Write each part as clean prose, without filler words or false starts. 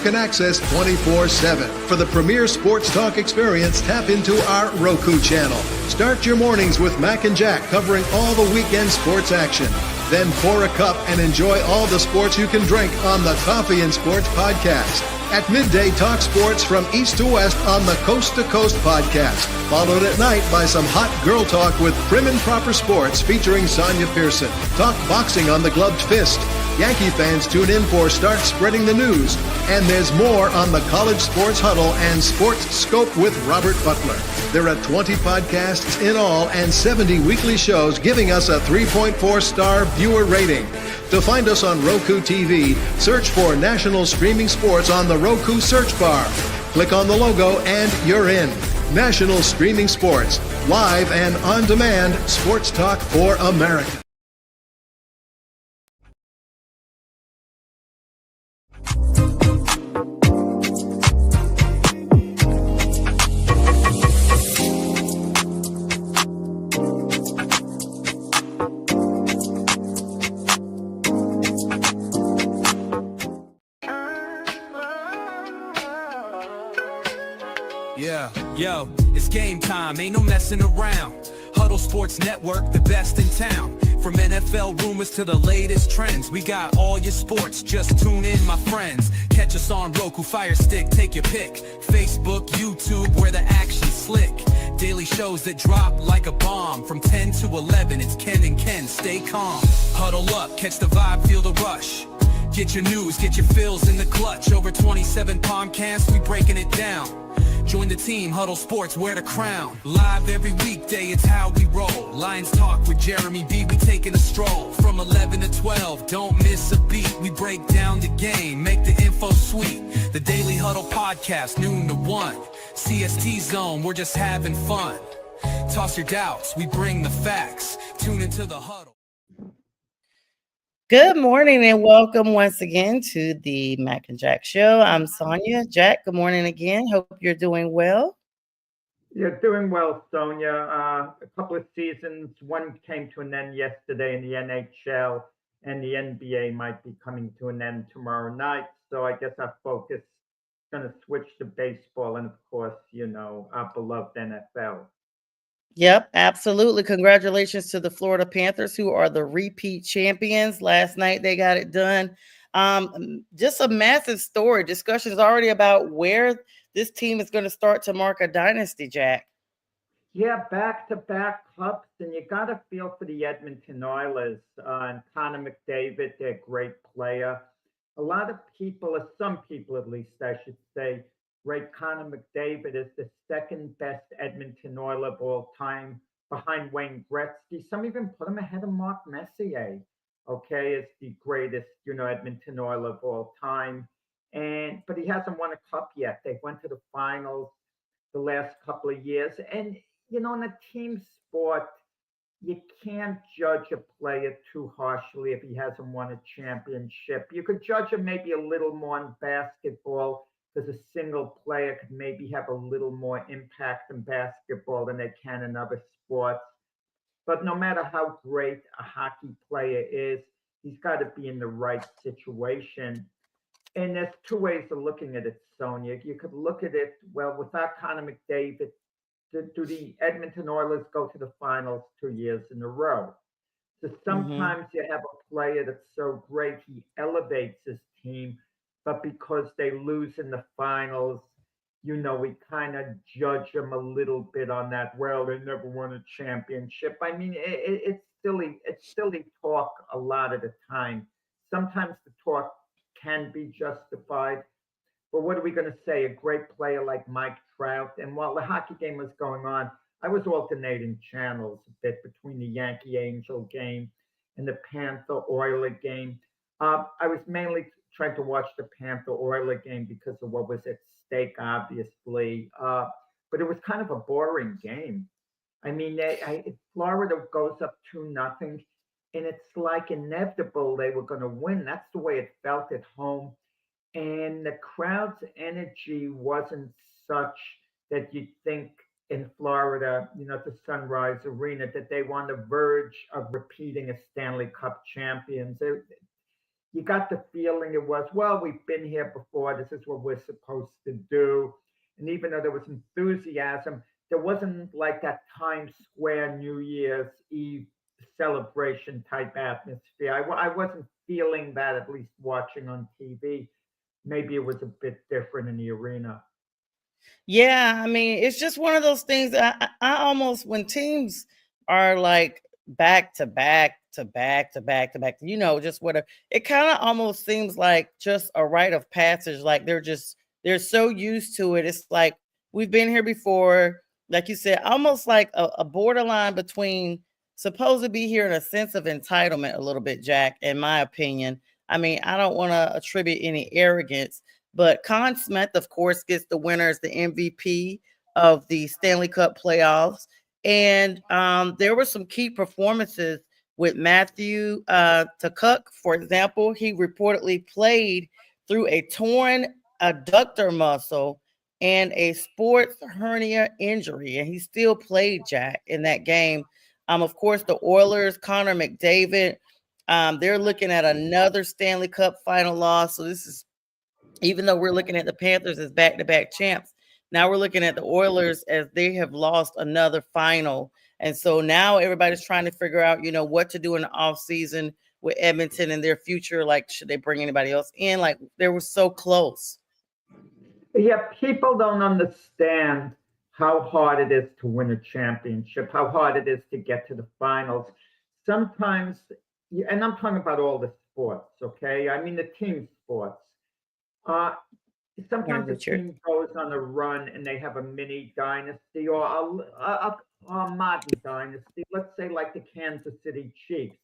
can access 24/7. For the premier sports talk experience, tap into our Roku channel. Start your mornings with Mac and Jack covering all the weekend sports action. Then pour a cup and enjoy all the sports you can drink on the Coffee and Sports podcast. At midday, talk sports from east to west on the Coast to Coast podcast. Followed at night by some hot girl talk with Prim and Proper Sports featuring Sonja Pearson. Talk boxing on the Gloved Fist. Yankee fans tune in for Start Spreading the News. And there's more on the College Sports Huddle and Sports Scope with Robert Butler. There are 20 podcasts in all and 70 weekly shows giving us a 3.4-star viewer rating. To find us on Roku TV, search for National Streaming Sports on the Roku search bar. Click on the logo and you're in. National Streaming Sports, live and on demand sports talk for America. Yo, it's game time, ain't no messing around. Huddle Sports Network, the best in town. From NFL rumors to the latest trends, we got all your sports, just tune in, my friends. Catch us on Roku, Fire Stick, take your pick. Facebook, YouTube, where the action's slick. Daily shows that drop like a bomb. From 10 to 11, it's Ken and Ken, stay calm. Huddle up, catch the vibe, feel the rush. Get your news, get your fills in the clutch. Over 27 podcasts, we breaking it down. Join the team, Huddle Sports, wear the crown. Live every weekday, it's how we roll. Lions Talk with Jeremy B, we taking a stroll. From 11 to 12, don't miss a beat. We break down the game, make the info sweet. The Daily Huddle Podcast, noon to 1. CST Zone, we're just having fun. Toss your doubts, we bring the facts. Tune into the Huddle. Good morning and welcome once again to the Mac and Jack Show. I'm Sonja. Jack, good morning again. Hope you're doing well. You're doing well, Sonja. A couple of seasons. One came to an end yesterday in the NHL, and the NBA might be coming to an end tomorrow night. So I guess our focus is going to switch to baseball and, of course, our beloved NFL. Yep, absolutely. Congratulations to the Florida Panthers, who are the repeat champions. Last night they got it done. Just a massive story. Discussions already about where this team is going to start to mark a dynasty, Jack. Yeah, back-to-back cups, and you got to feel for the Edmonton Oilers and Connor McDavid, their great player. A lot of people, or some people at least, I should say, rate Connor McDavid as the second best Edmonton Oiler of all time, behind Wayne Gretzky. Some even put him ahead of Mark Messier, okay, as the greatest, Edmonton Oiler of all time. But he hasn't won a cup yet. They went to the finals the last couple of years. And, in a team sport, you can't judge a player too harshly if he hasn't won a championship. You could judge him maybe a little more in basketball, because a single player could maybe have a little more impact in basketball than they can in other sports. But no matter how great a hockey player is, he's got to be in the right situation. And there's two ways of looking at it, Sonja. You could look at it, well, without Connor McDavid, do the Edmonton Oilers go to the finals 2 years in a row? So sometimes you have a player that's so great, he elevates his team, but because they lose in the finals, we kind of judge them a little bit on that. Well, they never won a championship. I mean, it's silly. It's silly talk a lot of the time. Sometimes the talk can be justified, but what are we going to say? A great player like Mike Trout, and while the hockey game was going on, I was alternating channels a bit between the Yankee Angel game and the Panther Oiler game. I was mainly trying to watch the Panther Oiler game because of what was at stake, obviously. But it was kind of a boring game. I mean, Florida goes up 2-0, and it's like inevitable they were going to win. That's the way it felt at home. And the crowd's energy wasn't such that you'd think in Florida, the Sunrise Arena, that they were on the verge of repeating as Stanley Cup champions. you got the feeling it was, well, we've been here before. This is what we're supposed to do. And even though there was enthusiasm, there wasn't like that Times Square New Year's Eve celebration type atmosphere. I wasn't feeling that, at least watching on TV. Maybe it was a bit different in the arena. Yeah, I mean, it's just one of those things. I almost, when teams are like back to back to back to back to back, just whatever, it kind of almost seems like just a rite of passage. Like they're so used to it. It's like we've been here before, like you said, almost like a borderline between supposed to be here in a sense of entitlement, a little bit, Jack, in my opinion. I mean, I don't want to attribute any arrogance, but Conn Smith, of course, gets the winner as the MVP of the Stanley Cup playoffs. And there were some key performances with Matthew Tkachuk, for example. He reportedly played through a torn adductor muscle and a sports hernia injury, and he still played, Jack, in that game. Of course, the Oilers, Connor McDavid, they're looking at another Stanley Cup final loss. So this is, even though we're looking at the Panthers as back-to-back champs, now we're looking at the Oilers as they have lost another final. And so now everybody's trying to figure out, what to do in the offseason with Edmonton and their future. Like, should they bring anybody else in? Like, they were so close. Yeah, people don't understand how hard it is to win a championship, how hard it is to get to the finals. Sometimes, and I'm talking about all the sports, okay? I mean, the team sports. Uh, Sometimes a team goes on a run and they have a mini dynasty or a modern dynasty, let's say like the Kansas City Chiefs.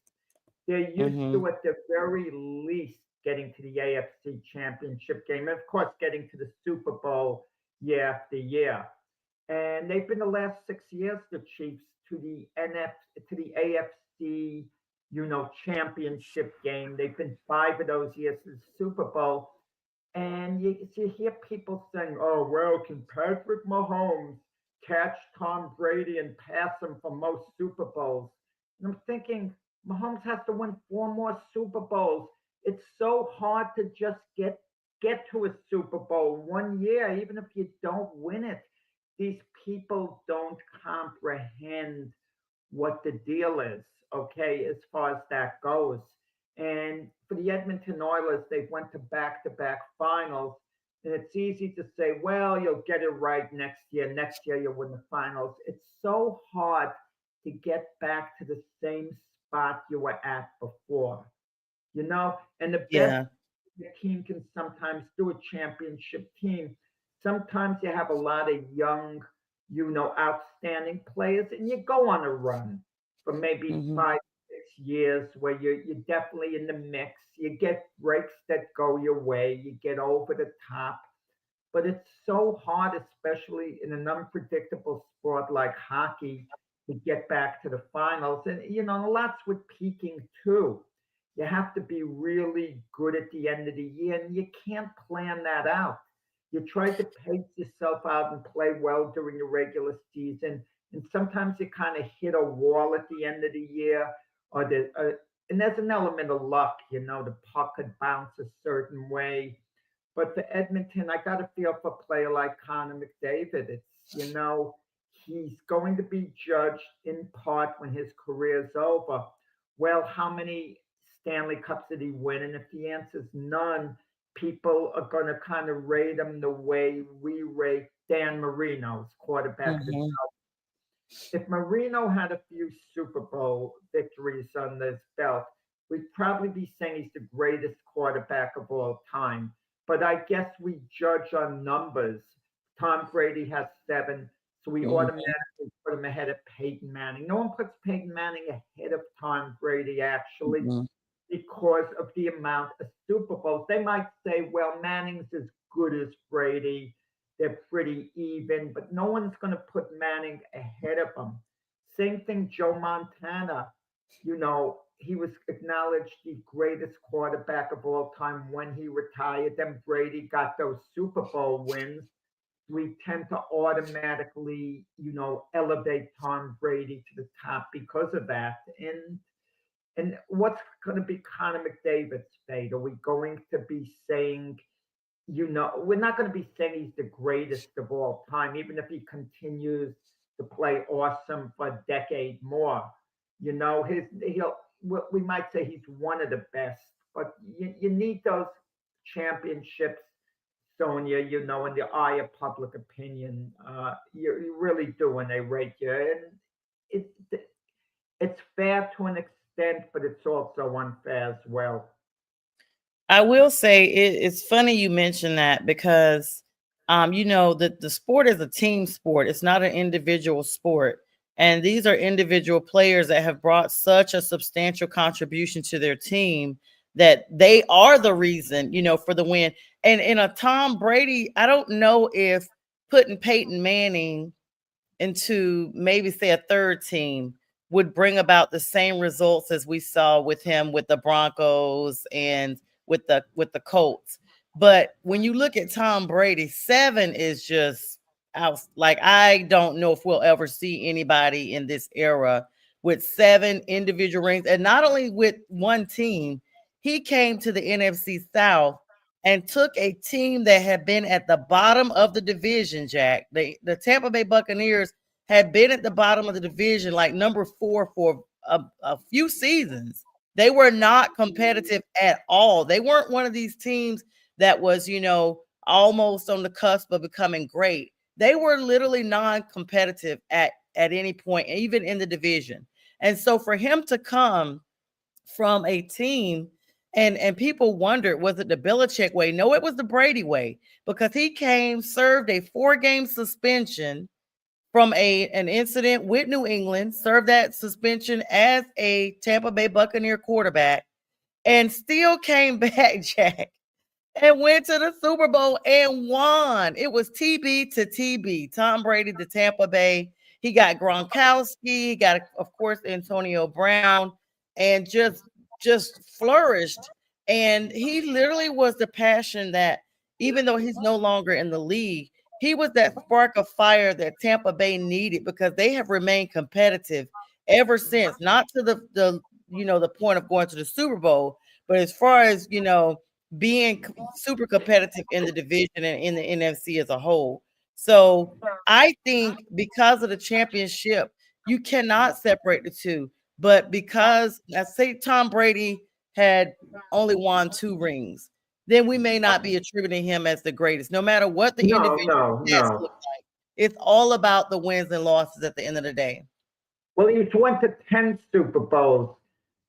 They're used Mm-hmm. to, at the very least, getting to the AFC Championship game, and of course, getting to the Super Bowl year after year. And they've been the last 6 years, the Chiefs, to the to the AFC, championship game. They've been 5 of those years to the Super Bowl. And you hear people saying, oh, well, can Patrick Mahomes catch Tom Brady and pass him for most Super Bowls? And I'm thinking, Mahomes has to win 4 more Super Bowls. It's so hard to just get to a Super Bowl one year, even if you don't win it. These people don't comprehend what the deal is, okay, as far as that goes. And for the Edmonton Oilers, they went to back finals. And it's easy to say, well, you'll get it right next year. Next year, you'll win the finals. It's so hard to get back to the same spot you were at before. And the best Yeah. the team can sometimes do, a championship team. Sometimes you have a lot of young, outstanding players, and you go on a run for maybe Mm-hmm. 5, 6 years where you're definitely in the mix. You get breaks that go your way, you get over the top, but it's so hard, especially in an unpredictable sport like hockey, to get back to the finals. And, a lot's with peaking too. You have to be really good at the end of the year, and you can't plan that out. You try to pace yourself out and play well during the regular season, and sometimes you kind of hit a wall at the end of the year, and there's an element of luck. The puck could bounce a certain way, but for Edmonton, I got to feel for a player like Connor McDavid. He's going to be judged in part when his career's over. Well, how many Stanley Cups did he win? And if the answer is none, people are going to kind of rate him the way we rate Dan Marino's quarterback of the. Mm-hmm. If Marino had a few Super Bowl victories on his belt, we'd probably be saying he's the greatest quarterback of all time. But I guess we judge on numbers. Tom Brady has 7, so we Mm-hmm. automatically put him ahead of Peyton Manning. No one puts Peyton Manning ahead of Tom Brady, actually, Mm-hmm. because of the amount of Super Bowls. They might say, well, Manning's as good as Brady. They're pretty even, but no one's going to put Manning ahead of him. Same thing, Joe Montana. He was acknowledged the greatest quarterback of all time when he retired. Then Brady got those Super Bowl wins. We tend to automatically, elevate Tom Brady to the top because of that. And And what's going to be Connor McDavid's fate? Are we going to be saying, we're not going to be saying he's the greatest of all time, even if he continues to play awesome for a decade more. We might say he's one of the best, but you need those championships, Sonia. In the eye of public opinion, you really do when they rate you, and it it's fair to an extent, but it's also unfair as well. I will say it's funny you mention that because that the sport is a team sport. It's not an individual sport. And these are individual players that have brought such a substantial contribution to their team that they are the reason, for the win. And in a Tom Brady, I don't know if putting Peyton Manning into maybe say a third team would bring about the same results as we saw with him with the Broncos and with the Colts. But when you look at Tom Brady, 7 is just out. Like I don't know if we'll ever see anybody in this era with 7 individual rings, and not only with one team. He came to the NFC South and took a team that had been at the bottom of the division, Jack. The Tampa Bay Buccaneers had been at the bottom of the division, like number 4 for a few seasons. They were not competitive at all. They weren't one of these teams that was, almost on the cusp of becoming great. They were literally non-competitive at any point, even in the division. And so for him to come from a team and people wondered, was it the Belichick way? No, it was the Brady way, because he came, served a 4-game suspension from an incident with New England, served that suspension as a Tampa Bay Buccaneer quarterback, and still came back, Jack, and went to the Super Bowl and won. It was TB to TB. Tom Brady to Tampa Bay. He got Gronkowski. He got, of course, Antonio Brown, and just flourished. And he literally was the passion that, even though he's no longer in the league, he was that spark of fire that Tampa Bay needed, because they have remained competitive ever since. Not to the point of going to the Super Bowl, but as far as being super competitive in the division and in the NFC as a whole. So I think because of the championship, you cannot separate the two. But because, let's say Tom Brady had only won 2 rings, then we may not be attributing him as the greatest, no matter what the No, individual no, stats no. look like. It's all about the wins and losses at the end of the day. Well, he's went to 10 Super Bowls.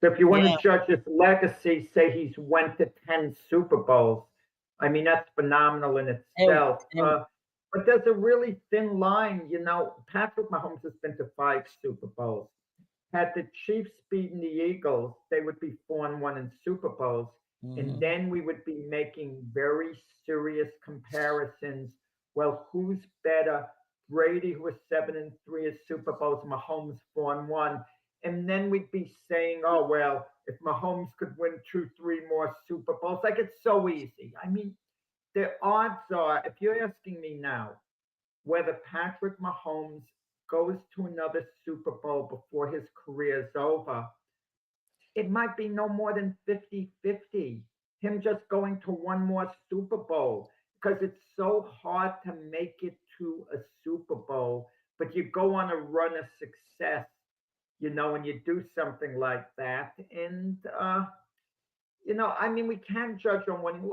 So if you want Yeah. to judge his legacy, say he's went to 10 Super Bowls. I mean, that's phenomenal in And, itself. and But there's a really thin line. Patrick Mahomes has been to 5 Super Bowls. Had the Chiefs beaten the Eagles, they would be 4-1 in Super Bowls. And mhm. then we would be making very serious comparisons. Well, who's better? Brady, who was 7-3 at Super Bowls, Mahomes 4-1. And then we'd be saying, oh, well, if Mahomes could win 2, 3 more Super Bowls, like it's so easy. I mean, the odds are, if you're asking me now, whether Patrick Mahomes goes to another Super Bowl before his career is over, it might be no more than 50-50. Him just going to one more Super Bowl, because it's so hard to make it to a Super Bowl, but you go on a run of success, and you do something like that. And I mean, we can judge on when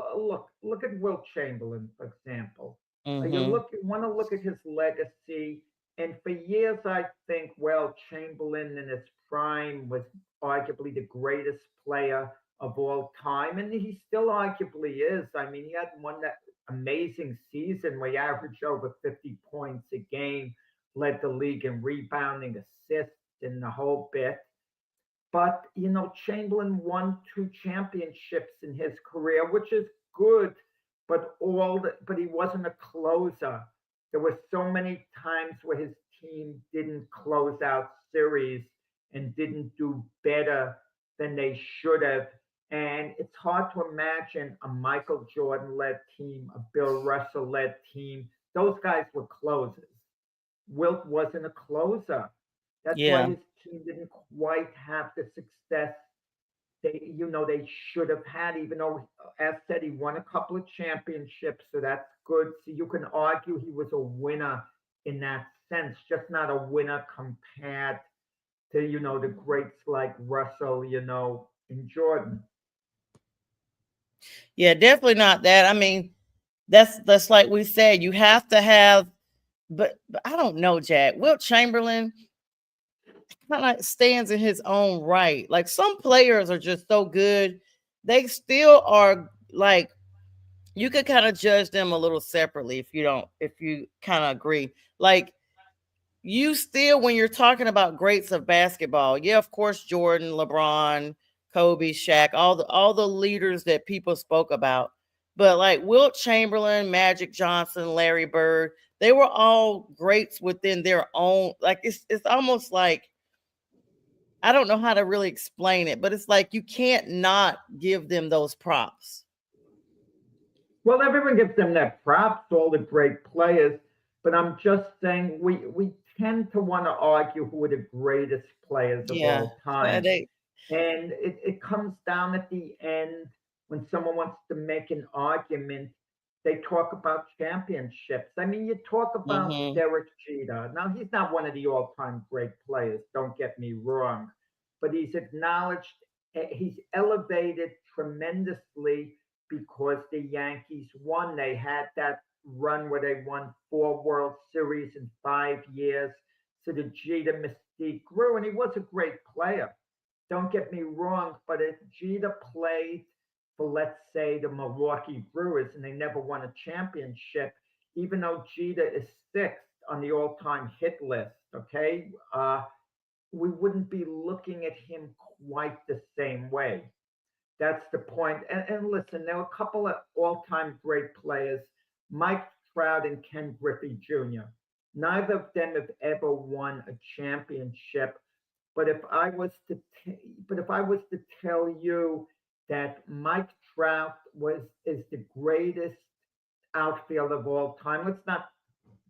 look at Will Chamberlain, for example. You want to look at his legacy, and for years I think, well, Chamberlain in his prime was arguably the greatest player of all time, and he still arguably is. I mean, he had one that amazing season where he averaged over 50 points a game, led the league in rebounding, assists, and the whole bit. But Chamberlain won 2 championships in his career, which is good. But he wasn't a closer. There were so many times where his team didn't close out series and didn't do better than they should have. And it's hard to imagine a Michael Jordan led team, a Bill Russell led team. Those guys were closers. Wilt wasn't a closer. That's why Yeah. his team didn't quite have the success they should have had, even though, as said, he won a couple of championships, so that's good. So you can argue he was a winner in that sense, just not a winner compared to, the greats like Russell, and Jordan. Yeah, definitely not that. I mean, that's like we said, you have to have, but I don't know, Jack. Wilt Chamberlain kind of stands in his own right. Like some players are just so good, they still are like you could kind of judge them a little separately if you kind of agree. Like you still, when you're talking about greats of basketball, yeah, of course, Jordan, LeBron, Kobe, Shaq, all the leaders that people spoke about. But like Wilt Chamberlain, Magic Johnson, Larry Bird, they were all greats within their own. Like it's almost like I don't know how to really explain it, but it's like you can't not give them those props. Well, everyone gives them that props to all the great players, but I'm just saying we tend to want to argue who are the greatest players of Yeah, all time. they. And it comes down at the end when someone wants to make an argument, they talk about championships. I mean, you talk about Hmm. Derek Jeter. Now, he's not one of the all time great players, don't get me wrong, but he's acknowledged, he's elevated tremendously because the Yankees won. They had that run where they won 4 World Series in 5 years. So the Jeter mystique grew, and he was a great player. Don't get me wrong, but if Jeter played for, let's say, the Milwaukee Brewers and they never won a championship, even though Jeter is sixth on the all time hit list, okay, we wouldn't be looking at him quite the same way. That's the point. And listen, there were a couple of all time great players, Mike Trout and Ken Griffey Jr. Neither of them have ever won a championship. But if I was to, but if I was to tell you that Mike Trout was is the greatest outfielder of all time, let's not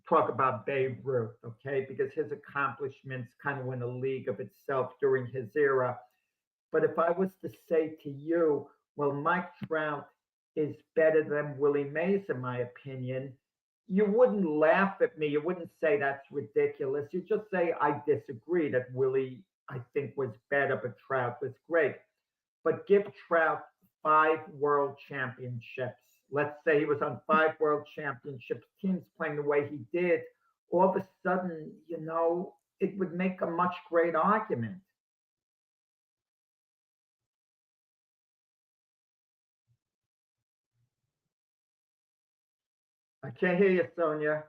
talk about Babe Ruth, okay? Because his accomplishments kind of win a league of itself during his era. But if I was to say to you, well, Mike Trout is better than Willie Mays, in my opinion, you wouldn't laugh at me. You wouldn't say that's ridiculous. You just say, I disagree that Willie, I think, was better, but Trout was great. But give Trout 5 world championships. Let's say he was on 5 world championships, teams playing the way he did. All of a sudden, it would make a much great argument. I can't hear you, Sonia.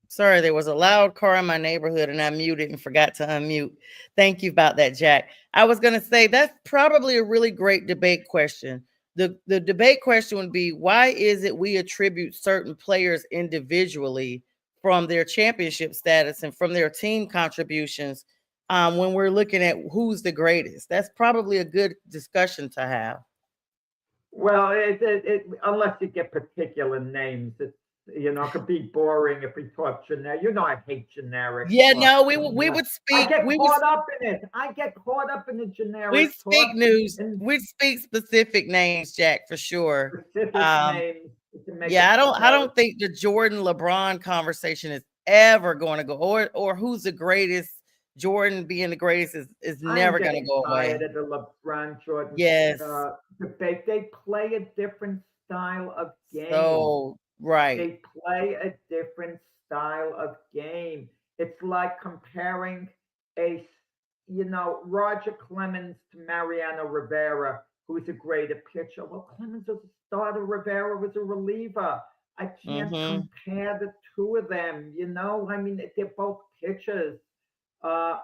Sorry, there was a loud car in my neighborhood and I muted and forgot to unmute. Thank you about that, Jack. I was going to say that's probably a really great debate question. The debate question would be why is it we attribute certain players individually from their championship status and from their team contributions when we're looking at who's the greatest? That's probably a good discussion to have. Well, unless you get particular names, it could be boring if we talk generic. I hate generic Yeah, talk. no, Sonia. I get caught up in it. I get caught up in the we generic speak talk news. and We speak specific names, Jack, for sure. specific Um, names to make yeah, it. I don't think the Jordan LeBron conversation is ever going to go, or who's the greatest. Jordan being the greatest is I'm never going to getting go tired away. of the LeBron Jordan Yes, debate. They play a different style of game. so right. They play a different style of game. It's like comparing a, Roger Clemens to Mariano Rivera, who's a greater pitcher. Well, Clemens was a starter, Rivera was a reliever. I can't Mm-hmm. compare the two of them. I mean, they're both pitchers. Uh,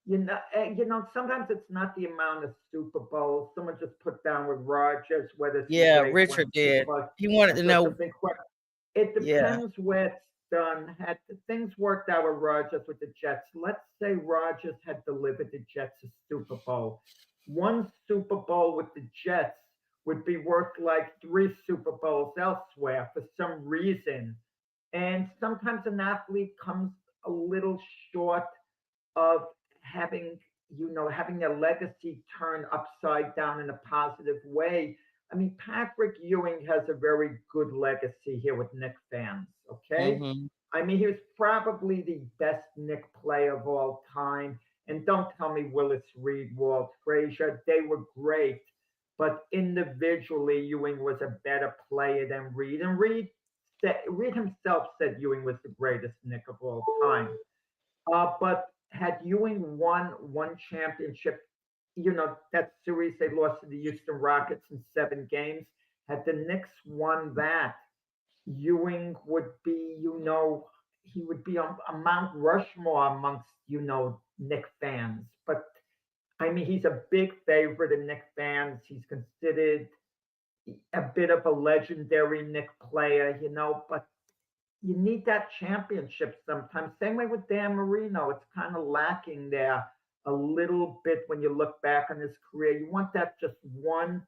sometimes it's not the amount of Super Bowls. Someone just put down with Rogers whether Yeah, CJ won Richard Super did. Bowl. He wanted to Just a know. big question. It Yeah. depends where it's done. Had things worked out with Rogers with the Jets, let's say Rogers had delivered the Jets a Super Bowl. One Super Bowl with the Jets would be worth like 3 Super Bowls elsewhere for some reason. And sometimes an athlete comes a little short of having, having their legacy turn upside down in a positive way. I mean, Patrick Ewing has a very good legacy here with Knicks fans, okay? Hmm. I mean, he was probably the best Knicks player of all time. And don't tell me Willis Reed, Walt Frazier, they were great. But individually, Ewing was a better player than Reed. And Reed himself said Ewing was the greatest Knick of all time. But had Ewing won one championship, that series they lost to the Houston Rockets in 7 games, had the Knicks won that, Ewing would be, he would be on a Mount Rushmore amongst, Knick fans. But I mean, he's a big favorite in Knick fans. He's considered a bit of a legendary Knick player, but you need that championship sometimes. Same way with Dan Marino. It's kind of lacking there a little bit when you look back on his career. You want that just one,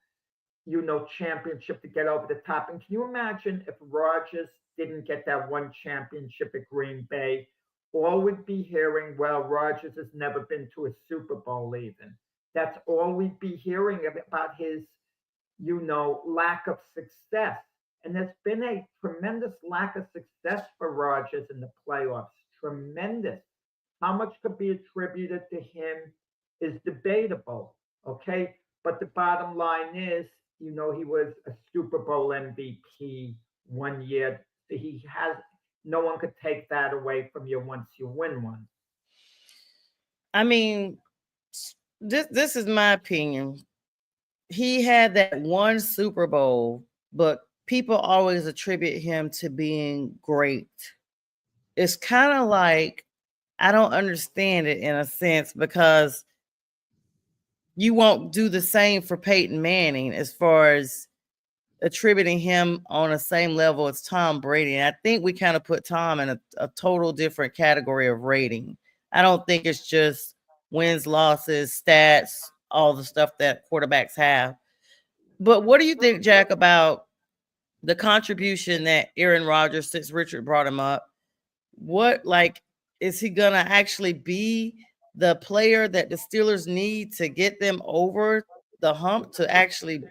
championship to get over the top. And can you imagine if Rodgers didn't get that one championship at Green Bay? All we'd be hearing, well, Rodgers has never been to a Super Bowl even. That's all we'd be hearing about his, lack of success. And there's been a tremendous lack of success for Rodgers in the playoffs. Tremendous. How much could be attributed to him is debatable. Okay. But the bottom line is, he was a Super Bowl MVP one year. He has, no one could take that away from you once you win one. I mean, this is my opinion. He had that one Super Bowl, but people always attribute him to being great. It's kind of like I don't understand it in a sense because you won't do the same for Peyton Manning as far as attributing him on the same level as Tom Brady. And I think we kind of put Tom in a total different category of rating. I don't think it's just wins, losses, stats, all the stuff that quarterbacks have. But what do you think, Jack, about the contribution that Aaron Rodgers, since Richard brought him up? What, like, is he going to actually be the player that the Steelers need to get them over the hump to actually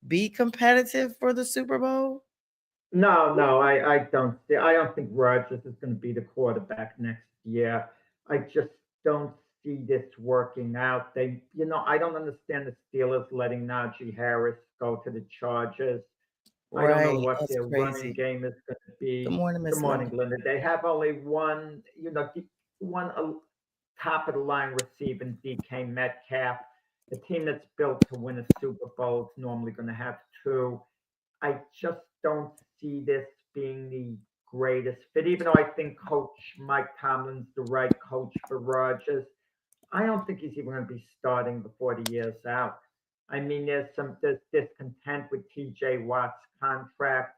be competitive for the Super Bowl? No, I don't think Rodgers is going to be the quarterback next year. I just don't see this working out. I don't understand the Steelers letting Najee Harris go to the Chargers. I don't know Right. what That's their running crazy. game is going to Good be. morning, Good Miss morning, Linda. Linda. They have only one, top of the line receiving DK Metcalf. The team that's built to win a Super Bowl is normally going to have two. I just don't see this being the greatest fit, even though I think Coach Mike Tomlin's the right coach for Rodgers. I don't think he's even going to be starting before the year's out. I mean, there's discontent with TJ Watt's contract.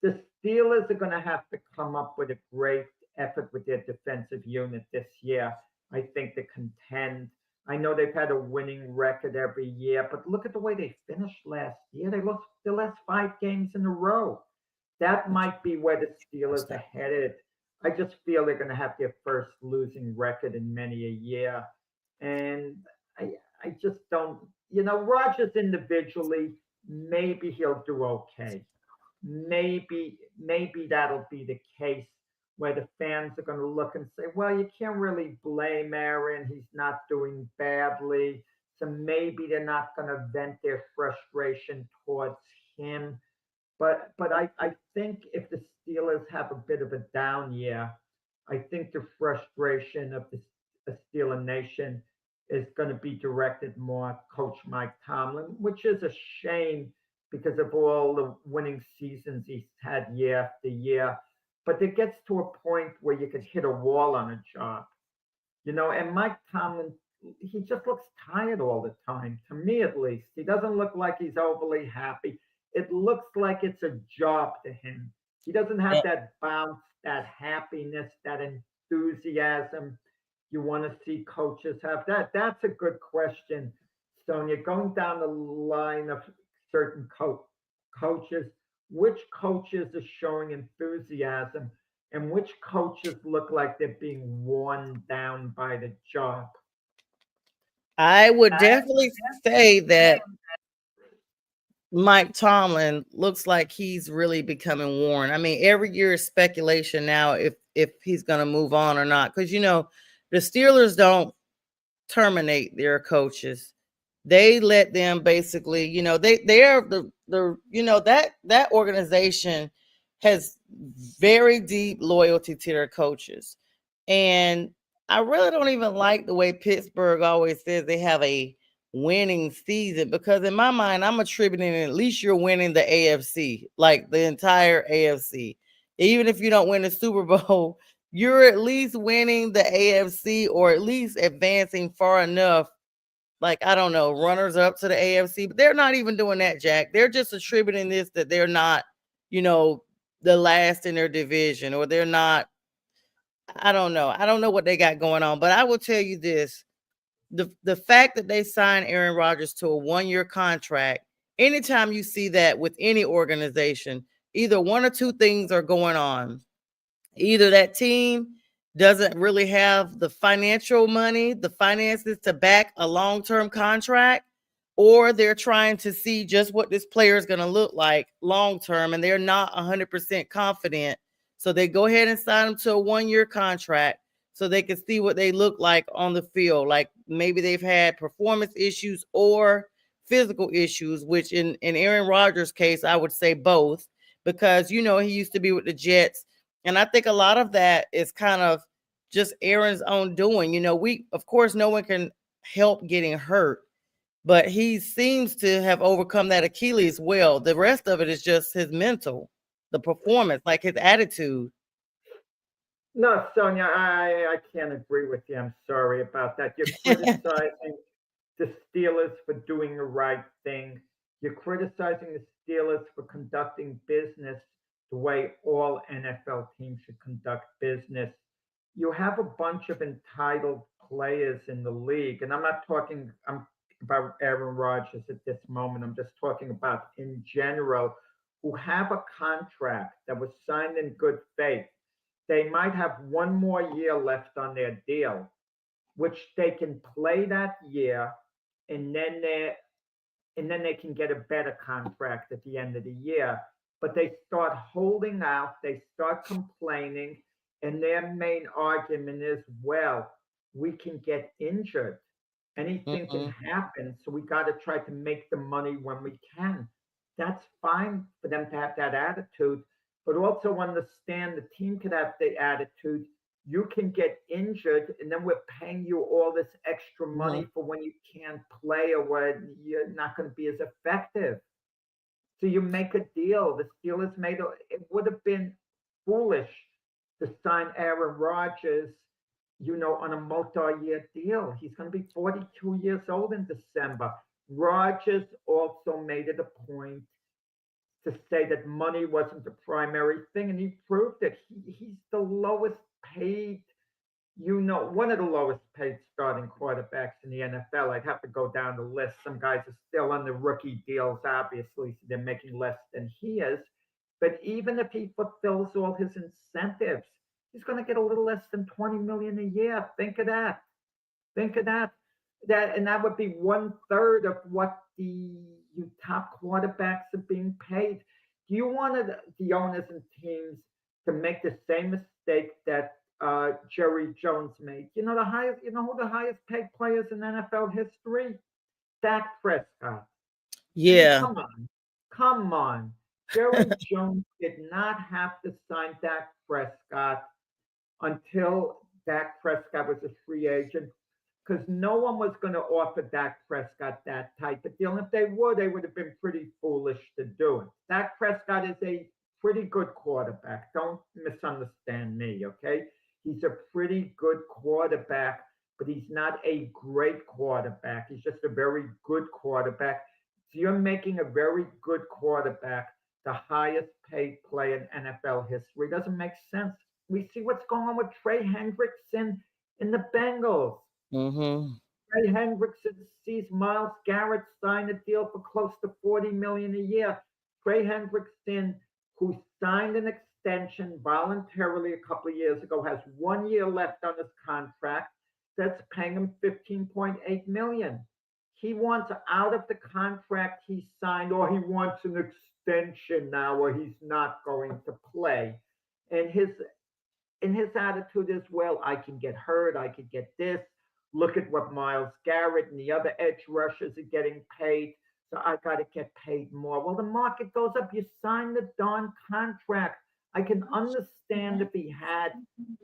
The Steelers are going to have to come up with a great effort with their defensive unit this year. I think to contend. I know they've had a winning record every year, but look at the way they finished last year. They lost the last 5 games in a row. That might be where the Steelers are headed. I just feel they're going to have their first losing record in many a year. And I just don't, Rodgers individually, maybe he'll do okay. Maybe that'll be the case where the fans are going to look and say, well, you can't really blame Aaron. He's not doing badly. So maybe they're not going to vent their frustration towards him. But I think if the Steelers have a bit of a down year, I think the frustration of the Steeler Nation is going to be directed more at Coach Mike Tomlin, which is a shame because of all the winning seasons he's had year after year. But it gets to a point where you could hit a wall on a job, and Mike Tomlin, he just looks tired all the time, to me at least. He doesn't look like he's overly happy. It looks like it's a job to him. He doesn't have that bounce, that happiness, that enthusiasm you want to see coaches have. That's a good question, Sonia. Going down the line of certain coaches, which coaches are showing enthusiasm and which coaches look like they're being worn down by the job? I would definitely say that Mike Tomlin looks like he's really becoming worn. I mean, every year is speculation now if he's going to move on or not, because the Steelers don't terminate their coaches. They let them basically, they are that organization has very deep loyalty to their coaches. And I really don't even like the way Pittsburgh always says they have a winning season, because in my mind I'm attributing at least you're winning the AFC, like the entire AFC. Even if you don't win the Super Bowl, you're at least winning the AFC, or at least advancing far enough, like, I don't know, runners up to the AFC. But they're not even doing that, Jack. They're just attributing this that they're not, you know, the last in their division, or they're not. I don't know. I don't know what they got going on, but I will tell you this: the fact that they signed Aaron Rodgers to a 1-year contract. Anytime you see that with any organization, either one or two things are going on. Either that team doesn't really have the financial money, the finances to back a long-term contract, or they're trying to see just what this player is going to look like long term, and they're not 100% confident. So they go ahead and sign them to a 1-year contract so they can see what they look like on the field. Like maybe they've had performance issues or physical issues, which in Aaron Rodgers' case, I would say both, because he used to be with the Jets. And I think a lot of that is kind of just Aaron's own doing. We, of course, no one can help getting hurt, but he seems to have overcome that Achilles well. The rest of it is just his mental, the performance, like his attitude. No, Sonia, I can't agree with you. I'm sorry about that. You're criticizing the Steelers for doing the right thing. You're criticizing the Steelers for conducting business the way all NFL teams should conduct business. You have a bunch of entitled players in the league, and I'm not talking about Aaron Rodgers at this moment. I'm just talking about in general, who have a contract that was signed in good faith. They might have one more year left on their deal, which they can play that year, and then they can get a better contract at the end of the year. But they start holding out, they start complaining, and their main argument is, well, we can get injured. Anything can Mm-mm. happen, so we got to try to make the money when we can. That's fine for them to have that attitude, but also understand the team can have the attitude. You can get injured, and then we're paying you all this extra money Mhm. for when you can't play or when you're not going to be as effective. So you make a deal. The Steelers made it would have been foolish to sign Aaron Rodgers, on a multi-year deal. He's going to be 42 years old in December. Rodgers also made it a point to say that money wasn't the primary thing, and he proved it. He's the lowest paid, one of the lowest paid starting quarterbacks in the NFL. I'd have to go down the list. Some guys are still on the rookie deals, obviously, so they're making less than he is. But even if he fulfills all his incentives, he's going to get a little less than 20 million a year. Think of that. Think of that. And that would be 1/3 of what the top quarterbacks are being paid. Do you want the owners and teams to make the same mistake that Jerry Jones made? You know who the highest paid players in NFL history? Dak Prescott. I mean, Yeah. come on. Jerry Jones did not have to sign Dak Prescott until Dak Prescott was a free agent, because no one was going to offer Dak Prescott that type of deal. And if they would have been pretty foolish to do it. Dak Prescott is a pretty good quarterback. Don't misunderstand me, okay? He's a pretty good quarterback, but he's not a great quarterback. He's just a very good quarterback. So you're making a very good quarterback the highest paid player in NFL history. It doesn't make sense. We see what's going on with Trey Hendrickson in the Bengals. Mm-hmm. Trey Hendrickson sees Miles Garrett sign a deal for close to 40 million a year. Trey Hendrickson, who signed an extension voluntarily a couple of years ago, has 1 year left on his contract. that's paying him 15.8 million. He wants out of the contract he signed, or he wants an extension now, or he's not going to play. And his attitude is, well, I can get hurt, I could get this. Look at what Miles Garrett and the other edge rushers are getting paid, so I got to get paid more. Well, the market goes up. You sign the darn contract. I can understand if he had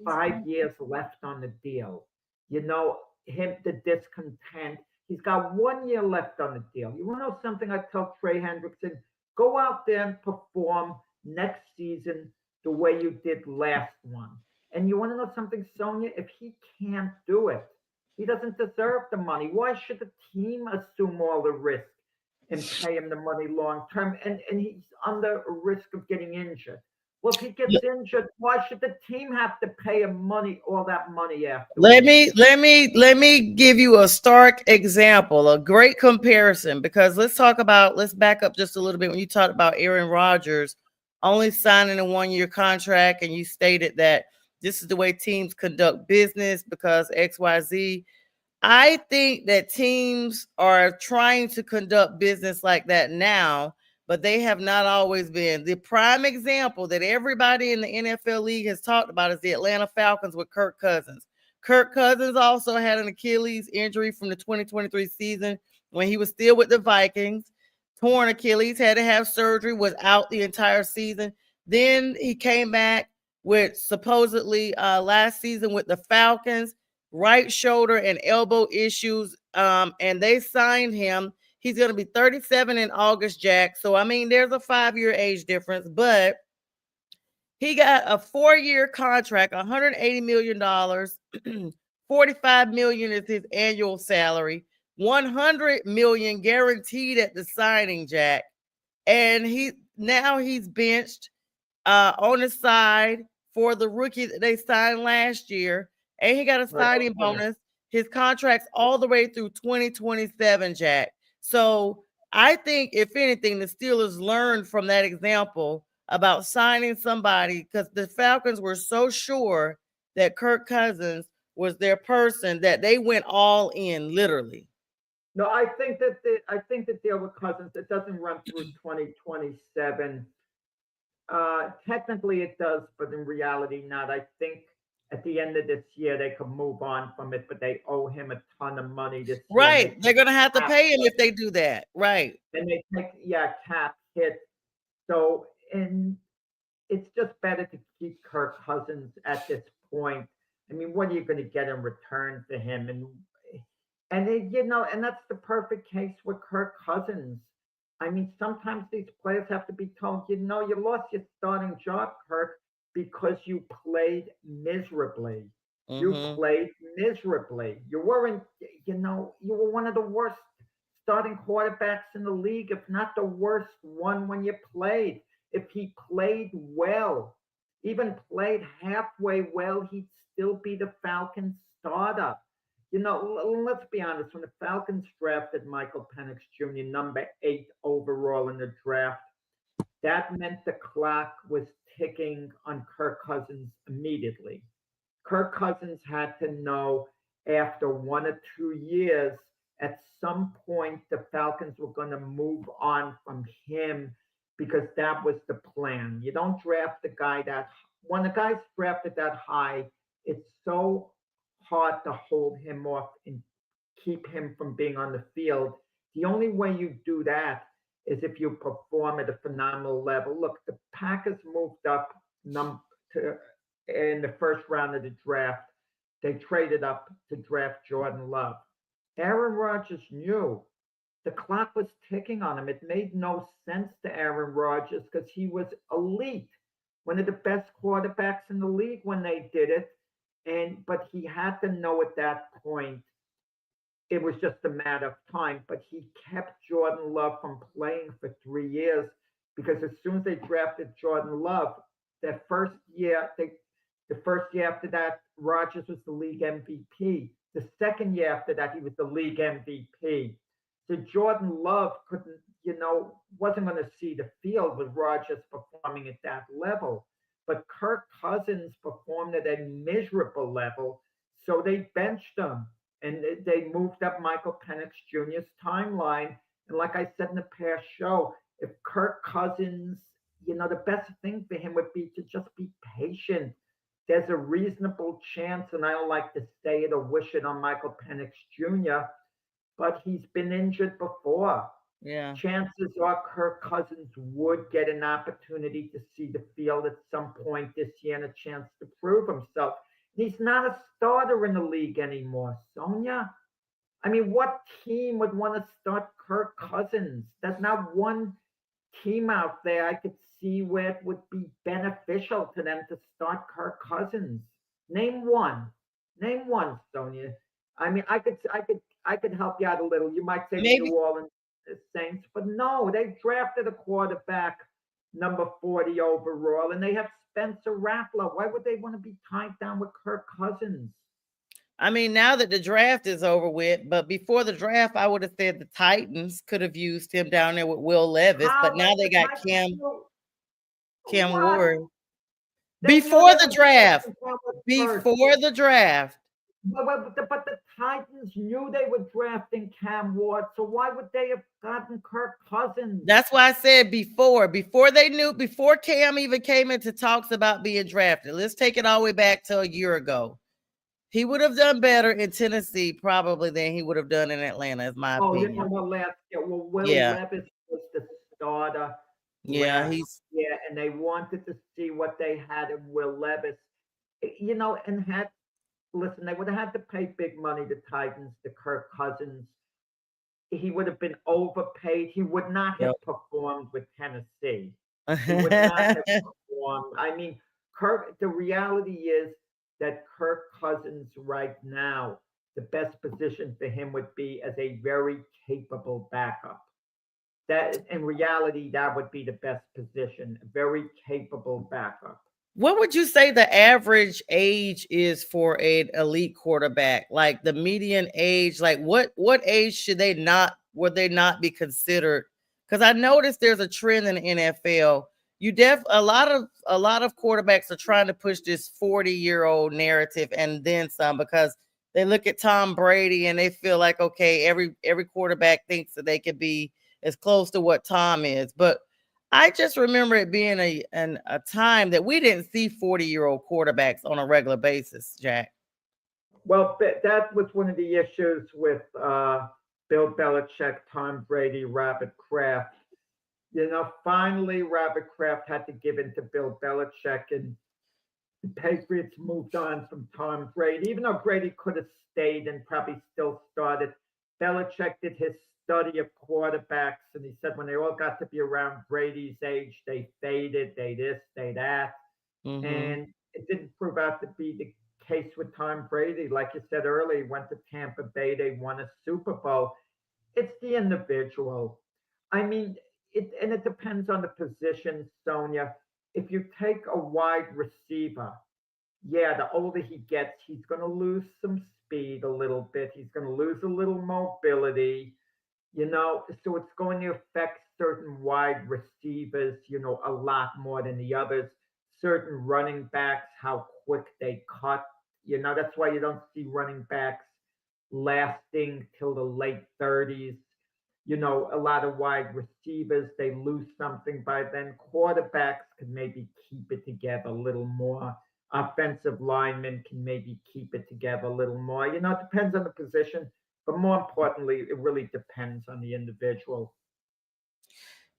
5 years left on the deal. Him, the discontent. He's got 1 year left on the deal. You want to know something? I tell Trey Hendrickson, go out there and perform next season the way you did last one. And you want to know something, Sonja? If he can't do it, he doesn't deserve the money. Why should the team assume all the risk and pay him the money long term? And he's under a risk of getting injured. Well, if he gets injured, why should the team have to pay him all that money after? Let me give you a stark example, a great comparison, because let's back up just a little bit. When you talked about Aaron Rodgers only signing a 1-year contract, and you stated that this is the way teams conduct business because XYZ. I think that teams are trying to conduct business like that now, but they have not always been. The prime example that everybody in the NFL league has talked about is the Atlanta Falcons with Kirk Cousins. Kirk Cousins also had an Achilles injury from the 2023 season when he was still with the Vikings. Torn Achilles, had to have surgery, was out the entire season. Then he came back with supposedly last season with the Falcons, right shoulder and elbow issues, and they signed him. He's going to be 37 in August, Jack. So, I mean, there's a 5-year age difference, but he got a 4-year contract, $180 million, $45 million is his annual salary, $100 million guaranteed at the signing, Jack. And he's benched on the side for the rookie that they signed last year, and he got a signing bonus. His contract's all the way through 2027, Jack. So I think, if anything, the Steelers learned from that example about signing somebody, because the Falcons were so sure that Kirk Cousins was their person that they went all in, literally. No, I think that the deal with Cousins, it doesn't run through 2027. Technically it does, but in reality not. I think at the end of this year they could move on from it, but they owe him a ton of money this year. Right. They're going to have to pay him if they do that. Right. And they take, cap hit. So, and it's just better to keep Kirk Cousins at this point. I mean, what are you going to get in return for him? And that's the perfect case with Kirk Cousins. I mean, sometimes these players have to be told, you lost your starting job, Kirk, because you played miserably. Mm-hmm. You played miserably. You weren't, you were one of the worst starting quarterbacks in the league, if not the worst one when you played. If he played well, even played halfway well, he'd still be the Falcons starter. Let's be honest, when the Falcons drafted Michael Penix Jr., number 8 overall in the draft, that meant the clock was ticking on Kirk Cousins immediately. Kirk Cousins had to know after 1 or 2 years, at some point, the Falcons were going to move on from him, because that was the plan. You don't draft a guy when a guy's drafted that high, it's so hard to hold him off and keep him from being on the field. The only way you do that is if you perform at a phenomenal level. Look, the Packers moved up in the first round of the draft. They traded up to draft Jordan Love. Aaron Rodgers knew the clock was ticking on him. It made no sense to Aaron Rodgers because he was elite, one of the best quarterbacks in the league when they did it. But he had to know at that point it was just a matter of time. But he kept Jordan Love from playing for 3 years, because as soon as they drafted Jordan Love, the first year after that, Rodgers was the league MVP. The second year after that, he was the league MVP. So Jordan Love wasn't going to see the field with Rodgers performing at that level. But Kirk Cousins performed at a miserable level, So they benched him and they moved up Michael Penix Jr.'s timeline. And like I said in the past show, if Kirk Cousins, the best thing for him would be to just be patient. There's a reasonable chance, and I don't like to say it or wish it on Michael Penix Jr., but he's been injured before. Yeah. Chances are Kirk Cousins would get an opportunity to see the field at some point this year and a chance to prove himself. He's not a starter in the league anymore, Sonja. I mean, what team would want to start Kirk Cousins? There's not one team out there I could see where it would be beneficial to them to start Kirk Cousins. Name one. Name one, Sonja. I mean, I could help you out a little. You might say the Maybe. New Orleans Saints, but no, they drafted a quarterback number 40 overall, and they have Spencer Rattler. Why would they want to be tied down with Kirk Cousins? I mean, now that the draft is over with, but before the draft, I would have said the Titans could have used him down there with Will Levis, but now they got Cam Ward. Before the draft. Before the draft. But the Titans knew they were drafting Cam Ward, so why would they have gotten Kirk Cousins? That's why I said before they knew, before Cam even came into talks about being drafted. Let's take it all the way back to a year ago. He would have done better in Tennessee probably than he would have done in Atlanta, is my opinion. Will Levis was the starter. Yeah, and they wanted to see what they had in Will Levis. And listen, they would have had to pay big money to Titans, to Kirk Cousins. He would have been overpaid. He would not have performed with Tennessee. He would not have performed. I mean, the reality is that Kirk Cousins right now, the best position for him would be as a very capable backup. That in reality, that would be the best position, a very capable backup. What would you say the average age is for an elite quarterback? Like the median age, like what age would they not be considered? Because I noticed there's a trend in the NFL. A lot of quarterbacks are trying to push this 40-year-old narrative and then some, because they look at Tom Brady and they feel like, okay, every quarterback thinks that they could be as close to what Tom is. But I just remember it being a time that we didn't see 40-year-old quarterbacks on a regular basis, Jack. Well, that was one of the issues with Bill Belichick, Tom Brady, Robert Kraft. Finally, Robert Kraft had to give in to Bill Belichick, and the Patriots moved on from Tom Brady. Even though Brady could have stayed and probably still started, Belichick did his study of quarterbacks, and he said when they all got to be around Brady's age, they faded, they this, they that. Mm-hmm. And it didn't prove out to be the case with Tom Brady. Like you said earlier, he went to Tampa Bay, they won a Super Bowl. It's the individual. I mean, it depends on the position, Sonja. If you take a wide receiver, the older he gets, he's going to lose some speed a little bit. He's going to lose a little mobility, so it's going to affect certain wide receivers, a lot more than the others. Certain running backs, how quick they cut, that's why you don't see running backs lasting till the late 30s. A lot of wide receivers, they lose something by then. Quarterbacks can maybe keep it together a little more. Offensive linemen can maybe keep it together a little more. It depends on the position, but more importantly, it really depends on the individual.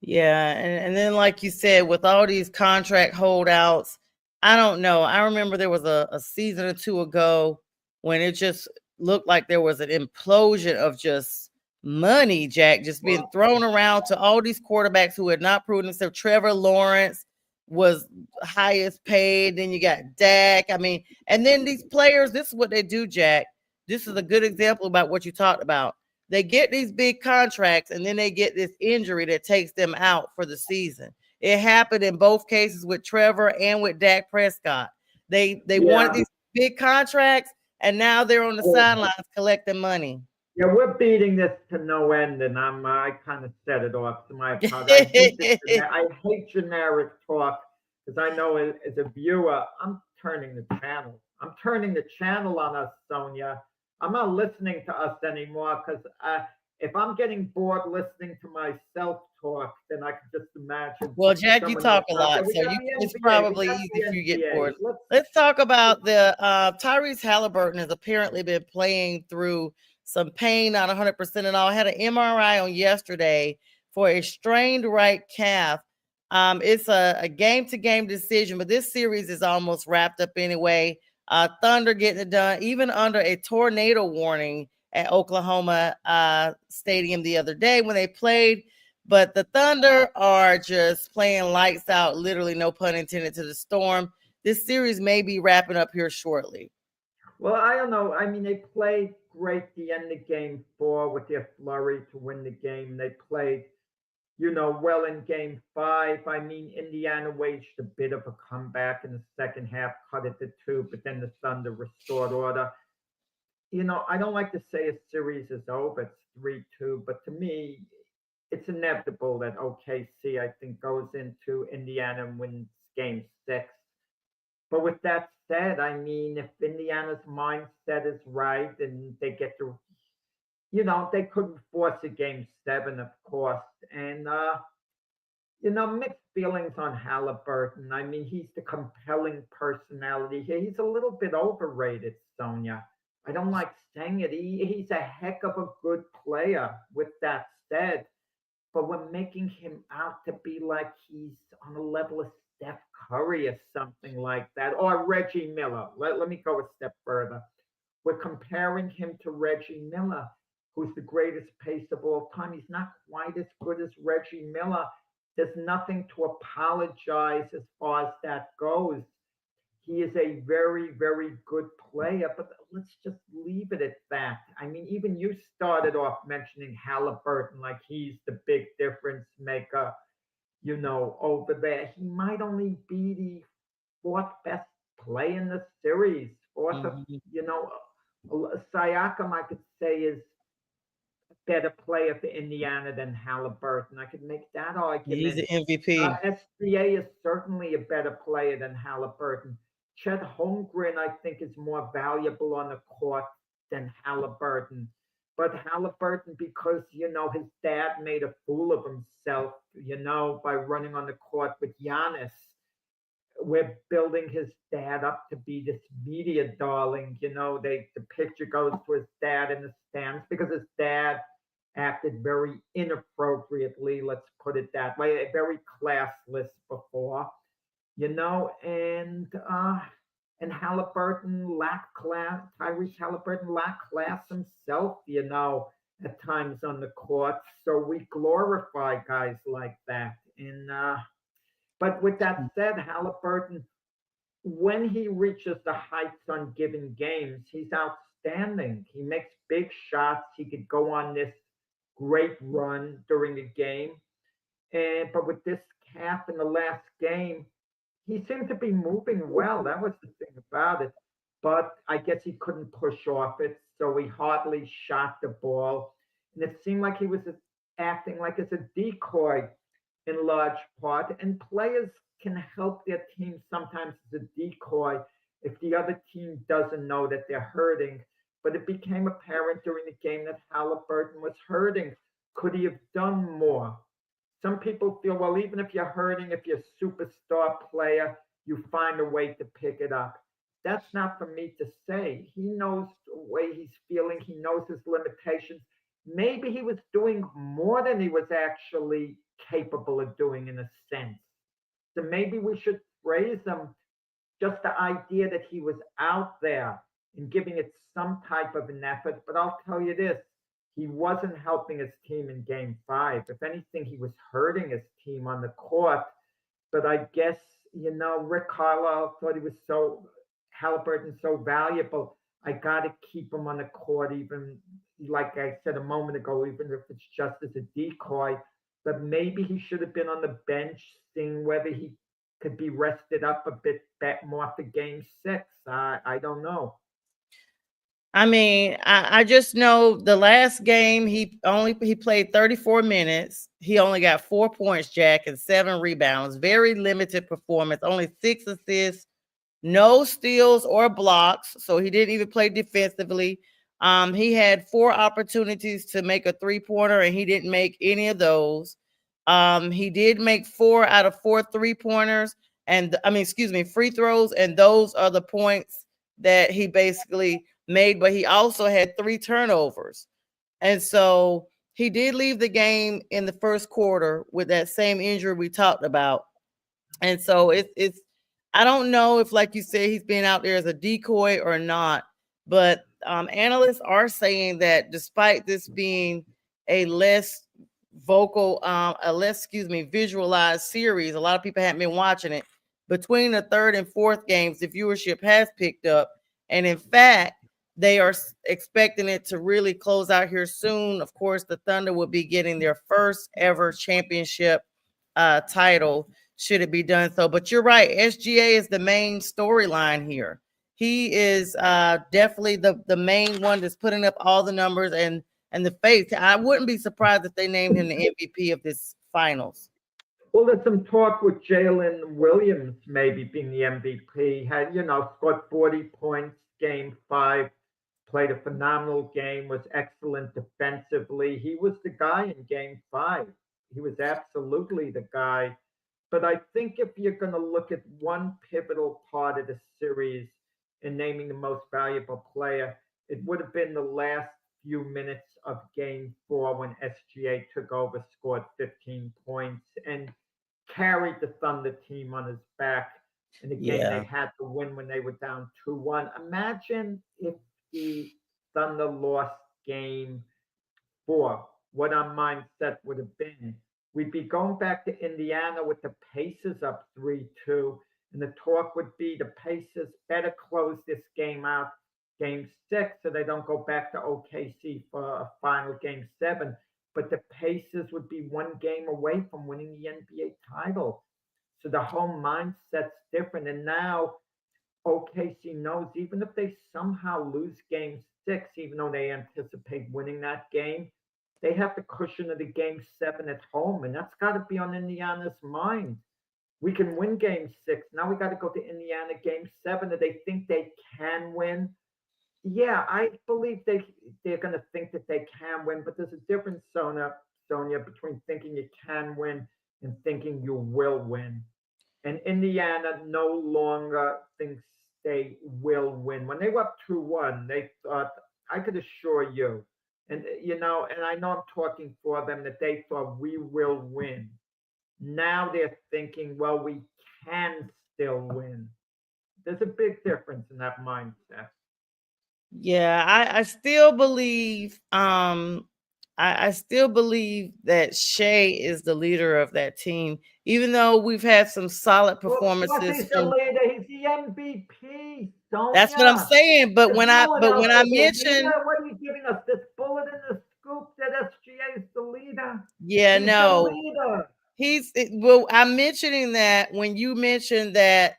Yeah, and then like you said, with all these contract holdouts, I don't know. I remember there was a season or two ago when it just looked like there was an implosion of just money, Jack, just being thrown around to all these quarterbacks who had not proven themselves. Trevor Lawrence was highest paid. Then you got Dak. I mean, and then these players, this is what they do, Jack. This is a good example about what you talked about. They get these big contracts and then they get this injury that takes them out for the season. It happened in both cases with Trevor and with Dak Prescott. They wanted these big contracts and now they're on the sidelines collecting money. Yeah, we're beating this to no end, and I kind of set it off. To my apologies. I hate generic talk because I know as a viewer, I'm turning the channel. I'm turning the channel on us, Sonia. I'm not listening to us anymore because if I'm getting bored listening to myself talk, then I can just imagine Well, Jack, you someone talk else a out there. lot, We so got the it's NBA. We probably got easy the for you to get NBA. bored. Let's talk about the Tyrese Halliburton has apparently been playing through some pain, not 100% and all. Had an MRI on yesterday for a strained right calf. It's a game-to-game decision, but this series is almost wrapped up anyway. Thunder getting it done, even under a tornado warning at Oklahoma Stadium the other day when they played. But the Thunder are just playing lights out, literally, no pun intended, to the Storm. This series may be wrapping up here shortly. Well, I don't know. I mean, they played great the end of game 4 with their flurry to win the game. They played, well in game 5. I mean, Indiana waged a bit of a comeback in the second half, cut it to 2, but then the Thunder restored order. I don't like to say a series is over. It's 3-2, but to me, it's inevitable that OKC, I think, goes into Indiana and wins game 6. But with that said, I mean, if Indiana's mindset is right and they get to, they couldn't force a game 7, of course. And, mixed feelings on Halliburton. I mean, he's the compelling personality here. He's a little bit overrated, Sonia. I don't like saying it. He's a heck of a good player. With that said, but we're making him out to be like he's on a level of Steph Curry or something like that, or Reggie Miller. Let me go a step further. We're comparing him to Reggie Miller, who's the greatest pace of all time. He's not quite as good as Reggie Miller. There's nothing to apologize as far as that goes. He is a very, very good player, but let's just leave it at that. I mean, even you started off mentioning Halliburton like he's the big difference maker, over there. He might only be the fourth best play in the series. Fourth, Siakam, I could say, is a better player for Indiana than Halliburton. I could make that He's argument. the MVP. SGA is certainly a better player than Halliburton. Chet Holmgren, I think, is more valuable on the court than Halliburton. But Halliburton, because, his dad made a fool of himself, by running on the court with Giannis, we're building his dad up to be this media darling. The picture goes to his dad in the stands because his dad acted very inappropriately, let's put it that way, very classless before, and Halliburton lacked class. Tyrese Halliburton lacked class himself, at times on the court. So we glorify guys like that. And but with that said, Halliburton, when he reaches the heights on given games, he's outstanding. He makes big shots. He could go on this great run during the game. But with this calf in the last game, he seemed to be moving well. That was the thing about it. But I guess he couldn't push off it, so he hardly shot the ball. And it seemed like he was acting like as a decoy in large part. And players can help their team sometimes as a decoy if the other team doesn't know that they're hurting. But it became apparent during the game that Halliburton was hurting. Could he have done more? Some people feel, well, even if you're hurting, if you're a superstar player, you find a way to pick it up. That's not for me to say. He knows the way he's feeling. He knows his limitations. Maybe he was doing more than he was actually capable of doing in a sense. So maybe we should praise him, just the idea that he was out there and giving it some type of an effort. But I'll tell you this, he wasn't helping his team in game 5. If anything, he was hurting his team on the court. But I guess, Rick Carlisle thought Halliburton so valuable. I got to keep him on the court, even like I said a moment ago, even if it's just as a decoy. But maybe he should have been on the bench, seeing whether he could be rested up a bit more for game 6. I don't know. I mean, I just know the last game he played 34 minutes. He only got 4 points, Jack, and 7 rebounds. Very limited performance. Only 6 assists, no steals or blocks, so he didn't even play defensively. He had 4 opportunities to make a 3-pointer, and he didn't make any of those. He did make 4 out of 4 3-pointers, and I mean, excuse me, free throws, and those are the points that he basically made. But he also had 3 turnovers, and so he did leave the game in the first quarter with that same injury we talked about. And so it's I don't know if, like you said, he's been out there as a decoy or not, but analysts are saying that despite this being a less a less, excuse me, visualized series, a lot of people haven't been watching it. Between the third and fourth games, the viewership has picked up, and in fact, they are expecting it to really close out here soon. Of course, the Thunder will be getting their first ever championship title should it be done so. But you're right, SGA is the main storyline here. He is definitely the main one that's putting up all the numbers and the face. I wouldn't be surprised if they named him the MVP of this finals. Well, there's some talk with Jalen Williams maybe being the MVP. Had, scored 40 points game 5, played a phenomenal game, was excellent defensively. He was the guy in game 5. He was absolutely the guy. But I think if you're going to look at one pivotal part of the series in naming the most valuable player, it would have been the last few minutes of game 4 when SGA took over, scored 15 points, and carried the Thunder team on his back in a game they Yeah. had to win when they were down 2-1. Imagine if the Thunder lost game 4, what our mindset would have been. We'd be going back to Indiana with the Pacers up 3-2, and the talk would be the Pacers better close this game out, game 6, so they don't go back to OKC for a final game 7. But the Pacers would be one game away from winning the NBA title. So the whole mindset's different. And now OKC knows even if they somehow lose game 6, even though they anticipate winning that game, they have the cushion of the game 7 at home. And that's got to be on Indiana's mind. We can win game 6. Now we got to go to Indiana game 7. Do they think they can win? Yeah, I believe they're going to think that they can win, but there's a difference, Sonia, between thinking you can win and thinking you will win. And Indiana no longer thinks they will win. When they were up 2-1, they thought, I could assure you, and I know I'm talking for them, that they thought we will win. Now they're thinking, well, we can still win. There's a big difference in that mindset. Yeah, I still believe I still believe that Shea is the leader of that team, even though we've had some solid Well, of course performances he's the from. leader. He's the MVP, That's what I'm Sonia. saying. But You're when I calling but when out I for the mentioned, leader. What are you giving us? This bullet in the scoop that SGA is the leader? yeah, He's the no, leader. well, I'm mentioning that when you mentioned that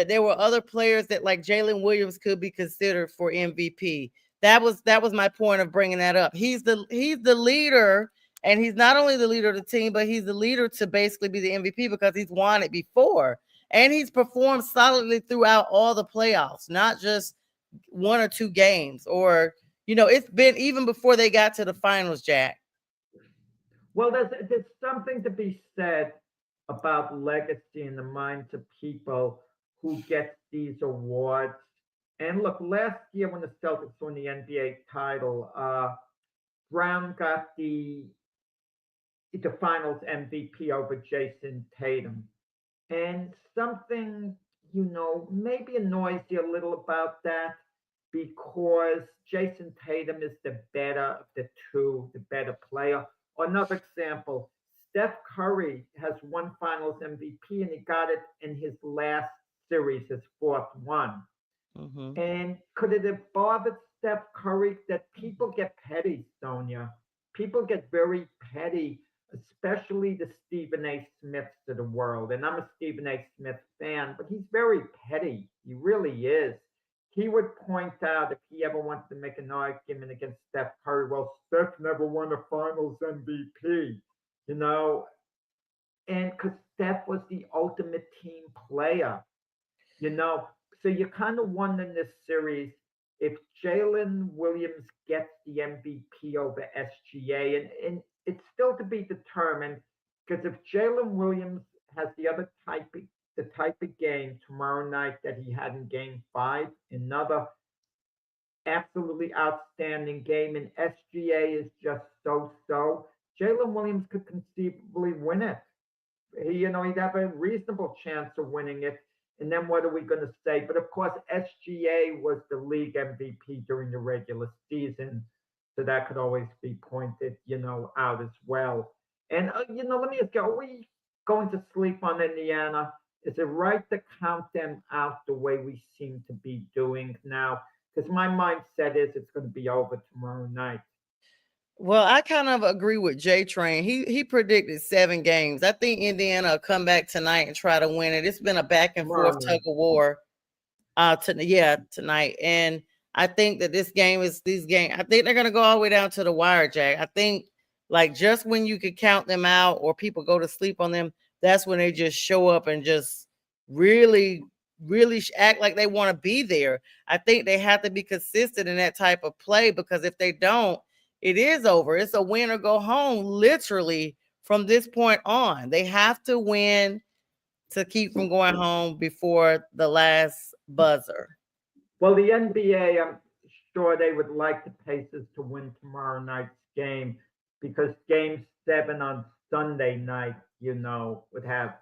there were other players that like Jalen Williams could be considered for MVP. That was my point of bringing that up. He's the leader, and he's not only the leader of the team, but he's the leader to basically be the MVP because he's won it before, and he's performed solidly throughout all the playoffs, not just 1 or 2 games. Or it's been even before they got to the finals, Jack. Well, there's something to be said about legacy in the minds of people who get these awards. And look, last year when the Celtics won the NBA title, Brown got the Finals MVP over Jason Tatum. And something, maybe annoys you a little about that because Jason Tatum is the better of the two, the better player. Another example, Steph Curry has won Finals MVP and he got it in his last series, his fourth one. Hmm. And could it have bothered Steph Curry that people get petty, Sonia? People get very petty, especially the Stephen A. Smiths of the world. And I'm a Stephen A. Smith fan, but he's very petty. He really is. He would point out if he ever wants to make an argument against Steph Curry, well, Steph never won a finals MVP, you know, and because Steph was the ultimate team player. You know, so you kind of wonder in this series if Jalen Williams gets the MVP over SGA, and it's still to be determined because if Jalen Williams has the type of game tomorrow night that he had in Game 5, another absolutely outstanding game, and SGA is just so. Jalen Williams could conceivably win it. He'd have a reasonable chance of winning it. And then what are we going to say? But of course, SGA was the league MVP during the regular season. So that could always be pointed, out as well. And, let me ask you, are we going to sleep on Indiana? Is it right to count them out the way we seem to be doing now? Because my mindset is it's going to be over tomorrow night. Well, I kind of agree with J Train. He predicted 7 games. I think Indiana will come back tonight and try to win it. It's been a back and forth tug of war. Tonight. And I think that these games, I think they're gonna go all the way down to the wire, Jack. I think like just when you could count them out or people go to sleep on them, that's when they just show up and just really, really act like they want to be there. I think they have to be consistent in that type of play because if they don't, it is over. It's a win or go home, literally from this point on. They have to win to keep from going home before the last buzzer. Well, the NBA, I'm sure they would like the Pacers to win tomorrow night's game because Game 7 on Sunday night, would have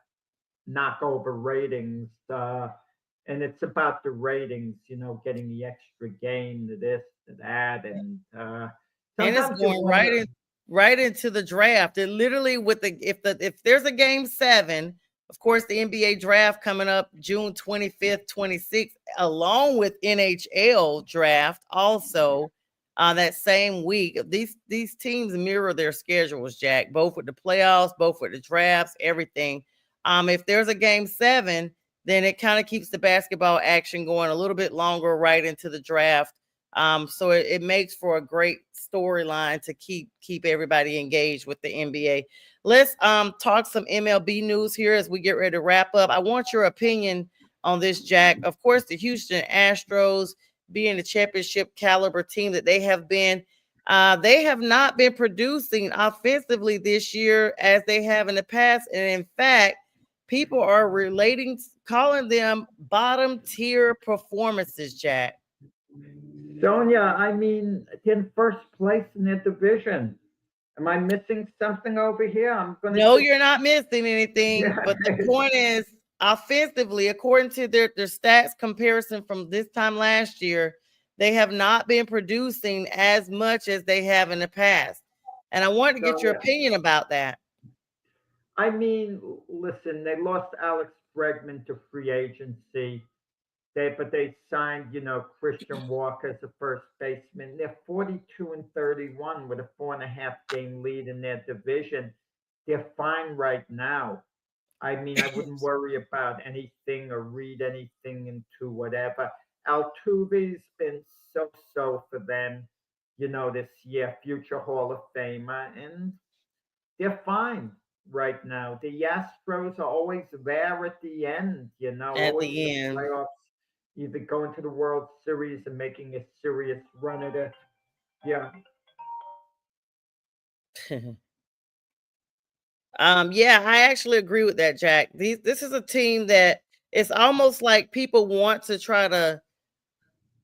knockover ratings. And it's about the ratings, getting the extra game, to this, to that. And And it's sometimes you going wonder. right into the draft. It literally if there's a game 7, of course the NBA draft coming up June 25th, 26th, along with NHL draft also that same week. These teams mirror their schedules, Jack, both with the playoffs, both with the drafts, everything. If there's a game 7, then it kind of keeps the basketball action going a little bit longer right into the draft. So it makes for a great storyline to keep everybody engaged with the NBA. Let's talk some MLB news here as we get ready to wrap up. I want your opinion on this, Jack. Of course, the Houston Astros being the championship caliber team that they have not been producing offensively this year as they have in the past. And in fact, people are calling them bottom tier performances, Jack. Sonia, I mean, in first place in their division. Am I missing something over here? I'm going to No, just, you're not missing anything. yeah. But the point is, offensively, according to their stats comparison from this time last year, they have not been producing as much as they have in the past. And I wanted to get your Sonia, opinion about that. I mean, listen, they lost Alex Bregman to free agency. But they signed, Christian Walker as a first baseman. They're 42-31 with a 4.5 game lead in their division. They're fine right now. I mean, I wouldn't worry about anything or read anything into whatever. Altuve's been so for them, this year, future Hall of Famer, and they're fine right now. The Astros are always there at the end, At always in the the end. playoffs, either going to the World Series and making a serious run at it. Yeah. Yeah, I actually agree with that, Jack. This is a team that it's almost like people want to try to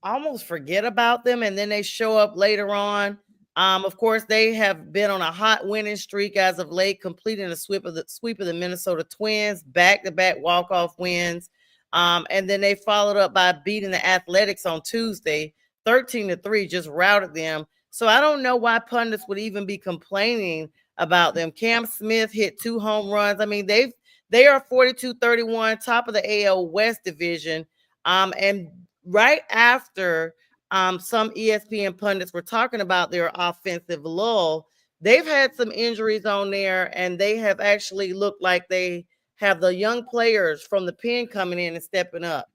almost forget about them and then they show up later on. Of course, they have been on a hot winning streak as of late, completing a sweep of the Minnesota Twins, back-to-back walk-off wins. And then they followed up by beating the Athletics on Tuesday, 13-3, just routed them. So I don't know why pundits would even be complaining about them. Cam Smith hit 2 home runs. I mean, they are 42-31, top of the AL West division. And right after some ESPN pundits were talking about their offensive lull, they've had some injuries on there, and they have actually looked like they have the young players from the pen coming in and stepping up.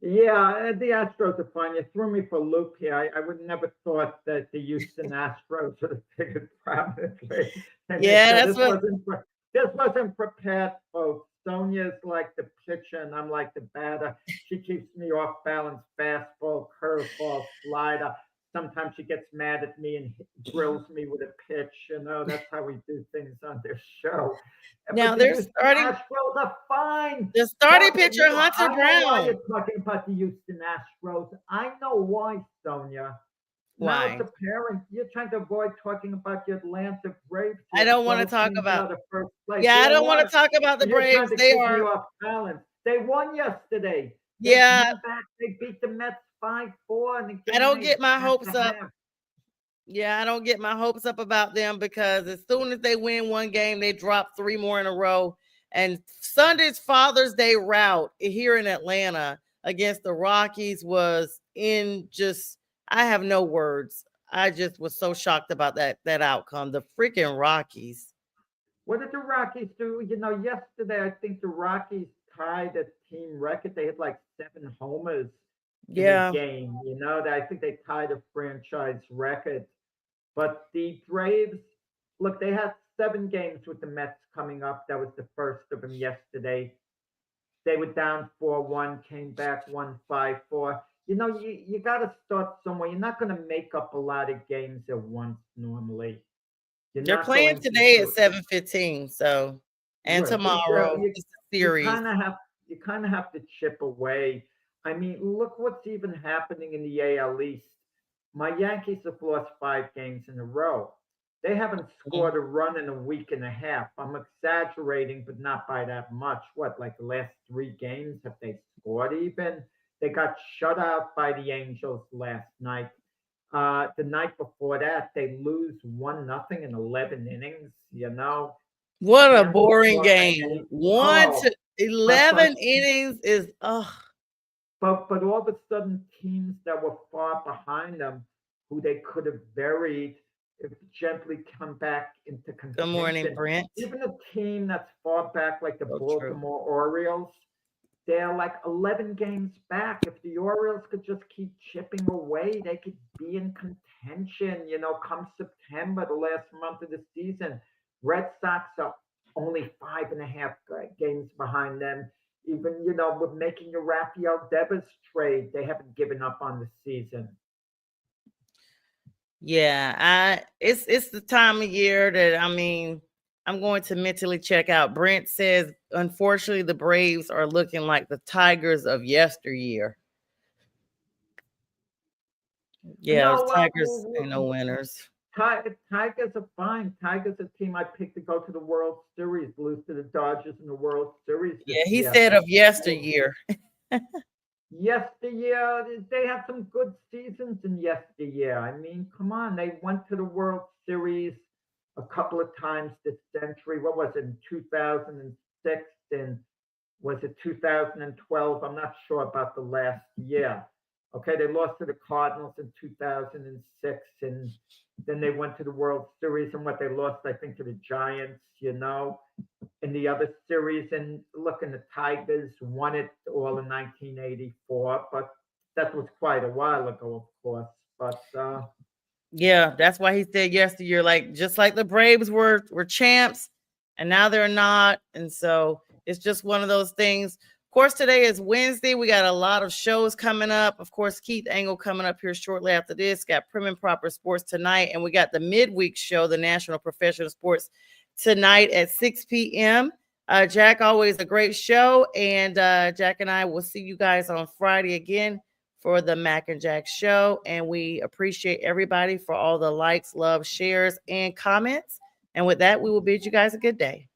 Yeah, the Astros are fine. You threw me for a loop here. I would never thought that the Houston Astros would have figured prominently. And Yeah, so that's what. this wasn't prepared, folks. Sonja's like the pitcher and I'm like the batter. She keeps me off balance, fastball, curveball, slider. Sometimes she gets mad at me and drills me with a pitch. That's how we do things on this show. Now But the they're Houston starting Astros are fine. the starting Talk, pitcher, Hunter I know why Brown. you're talking about the Houston Astros. I know why, Sonja. Now it's Why? apparent you're trying to avoid talking about the Atlanta Braves. I Who are don't want to 12 talk games about. out of first place. Yeah, I Yeah, don't want to what? talk about the You're trying Braves. to They keep me are. off balance. They won yesterday. They Yeah, came back. They beat the Mets 5-4 in the game. I don't get my at hopes the up. half. Yeah, I don't get my hopes up about them because as soon as they win one game, they drop 3 more in a row. And Sunday's Father's Day route here in Atlanta against the Rockies was I have no words. I just was so shocked about that outcome. The freaking Rockies. What did the Rockies do? Yesterday I think the Rockies tied a team record. They had like 7 homers in a Yeah. game. I think they tied a franchise record. But the Braves, look, they had 7 games with the Mets coming up. That was the first of them yesterday. They were down 4-1, came back 1-5-4. You got to start somewhere. You're not going to make up a lot of games at once normally. They're playing today at 7:15. So, and Right. tomorrow it's a You series. kind of have to chip away. I mean, look what's even happening in the AL East. My Yankees have lost 5 games in a row. They haven't scored a run in a week and a half. I'm exaggerating, but not by that much. What, like the last 3 games, have they scored even? They got shut out by the Angels last night. The night before that, they lose 1-0 in 11 innings. What a Can't boring score game. any- 1 Oh, to 11 innings is But all of a sudden, teams that were far behind them, who they could have buried, gently come back into Good morning, contention. Brent. Even a team that's far back, like the So true. Baltimore Orioles, they're like 11 games back. If the Orioles could just keep chipping away, they could be in contention, come September, the last month of the season. Red Sox are only 5.5 games behind them. Even, with making the Rafael Devers trade, they haven't given up on the season. Yeah, it's the time of year that I'm going to mentally check out. Brent says, unfortunately, the Braves are looking like the Tigers of yesteryear. Yeah, No, Tigers ain't no winners. Tigers are fine. Tigers are a team I picked to go to the World Series, lose to the Dodgers in the World Series. Yeah, he said of yesteryear. Yesteryear, they had some good seasons in yesteryear. I mean, come on, they went to the World Series a couple of times this century. What was it, in 2006 and was it 2012? I'm not sure about the last year. Okay, they lost to the Cardinals in 2006, and then they went to the World Series, and they lost, I think, to the Giants, in the other series. And look, and the Tigers won it all in 1984, but that was quite a while ago, of course. But yeah, that's why he said yesteryear, like just like the Braves were champs, and now they're not, and so it's just one of those things. Of course, today is Wednesday. We got a lot of shows coming up. Of course, Keith Angle coming up here shortly after this. Got Prim and Proper Sports tonight, and we got the midweek show, the National Professional Sports, tonight at 6 p.m. Jack, always a great show, and Jack and I will see you guys on Friday again for the Mac and Jack show, and we appreciate everybody for all the likes, love, shares, and comments. And with that, we will bid you guys a good day.